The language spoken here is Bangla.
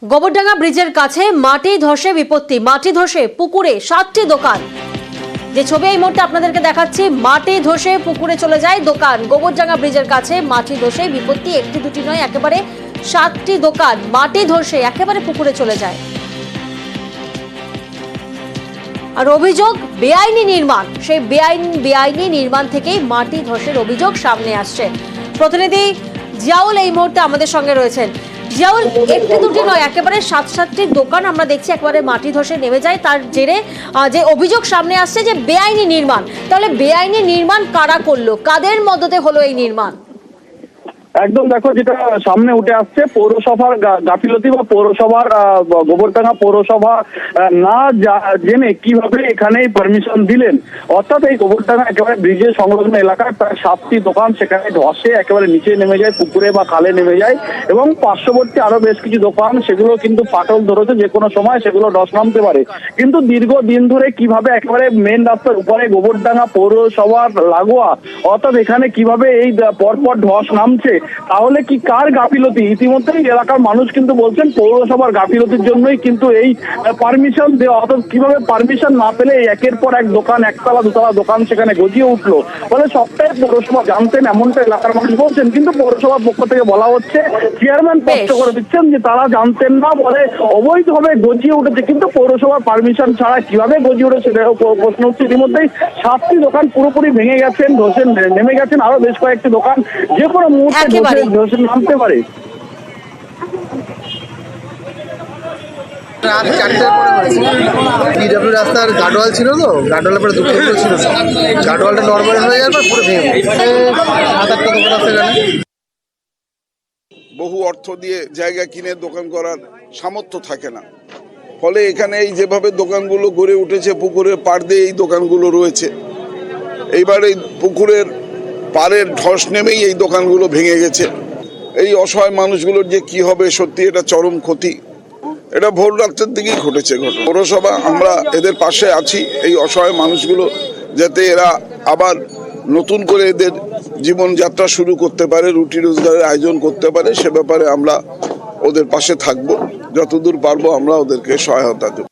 গোবরডাঙ্গা ব্রিজের কাছে মাটি ধসে বিপত্তি, মাটি ধসে পুকুরে 7টি দোকান। যে ছবি এই মুহূর্তে আপনাদেরকে দেখাচ্ছি, মাটি ধসে পুকুরে চলে যায় দোকান। গোবরডাঙ্গা ব্রিজের কাছে মাটি ধসে বিপত্তি, একটি দুটি নয়, একেবারে 7টি দোকান মাটি ধসে একেবারে পুকুরে চলে যায়। আর অভিযোগ বেআইনি নির্মাণ, সেই বেআইনি নির্মাণ থেকেই মাটি ধসের অভিযোগ সামনে আসছে। প্রতিনিধি জিয়াউল এই মুহূর্তে আমাদের সঙ্গে রয়েছেন। জিয়াউল, একটি দুটি নয়, একেবারে 7-7টি দোকান আমরা দেখছি একেবারে মাটি ধসে নেমে যায়। তার জেরে যে অভিযোগ সামনে আসছে যে বেআইনি নির্মাণ, তাহলে বেআইনি নির্মাণ কারা করলো, কাদের মদতে হলো এই নির্মাণ? একদম দেখো, যেটা সামনে উঠে আসছে পৌরসভার গাফিলতি বা পৌরসভার গোবরডাঙ্গা পৌরসভা না জেনে কিভাবে এখানে পারমিশন দিলেন। অর্থাৎ এই গোবরডাঙ্গা একেবারে ব্রিজের সংলগ্ন এলাকায় প্রায় 7টি দোকান সেখানে ধসে একেবারে নিচে নেমে যায়, পুকুরে বা খালে নেমে যায় এবং পার্শ্ববর্তী আরো বেশ কিছু দোকান সেগুলো কিন্তু ফাটল ধরেছে, যে কোনো সময় সেগুলো ধস নামতে পারে। কিন্তু দীর্ঘদিন ধরে কিভাবে একেবারে মেন রাস্তার উপরে গোবরডাঙ্গা পৌরসভার লাগোয়া, অর্থাৎ এখানে কিভাবে এই পরপর ধস নামছে, তাহলে কি কার গাফিলতি? ইতিমধ্যেই এলাকার মানুষ কিন্তু বলছেন পৌরসভার গাফিলতির জন্যই কিন্তু এই পারমিশন দেওয়া। অর্থাৎ কিভাবে পারমিশন না পেলে একের পর এক দোকান, একতলা দুতলা দোকান সেখানে গজিয়ে উঠলো, ফলে সবটাই পৌরসভা জানতেন, এমনটা এলাকার মানুষ বলছেন। কিন্তু পৌরসভার পক্ষ থেকে বলা হচ্ছে, চেয়ারম্যান স্পষ্ট করে দিচ্ছেন যে তারা জানতেন না, বলে অবৈধভাবে গজিয়ে উঠেছে। কিন্তু পৌরসভার পারমিশন ছাড়া কিভাবে গজিয়ে উঠেছে প্রশ্ন হচ্ছে। ইতিমধ্যেই 7টি দোকান পুরোপুরি ভেঙে গেছেন, ধসে নেমে গেছেন, আরো বেশ কয়েকটি দোকান যে কোনো মুহূর্তে ধসে নামতে পারে। রাত 4টার পরে পিডব্লিউ রাস্তার গার্ডওয়াল ছিল, তো গার্ডওয়ালের পরে দুটো ছিল, গার্ডওয়ালটা নর্মাল হয়ে যাওয়ার পর পুরো ভেঙে 7-8টা দোকান আছে এখানে। বহু অর্থ দিয়ে জায়গা কিনে দোকান করার সামর্থ্য থাকে না, ফলে এখানে এই যেভাবে দোকানগুলো গড়ে উঠেছে, পুকুরের পাড় দিয়ে এই দোকানগুলো রয়েছে। এইবার এই পুকুরের পাড়ের ধস নেমেই এই দোকানগুলো ভেঙে গেছে। এই অসহায় মানুষগুলোর যে কি হবে, সত্যি এটা চরম ক্ষতি। এটা ভোর রাত্রের দিকেই ঘটেছে ঘটনা। পৌরসভা আমরা এদের পাশে আছি, এই অসহায় মানুষগুলো যাতে এরা আবার নতুন করে এদের জীবনযাত্রা শুরু করতে পারে, রুটি রোজগারের আয়োজন করতে পারে, সে ব্যাপারে আমরা ওদের পাশে থাকবো, যতদূর পারবো আমরা ওদেরকে সহায়তা দেব।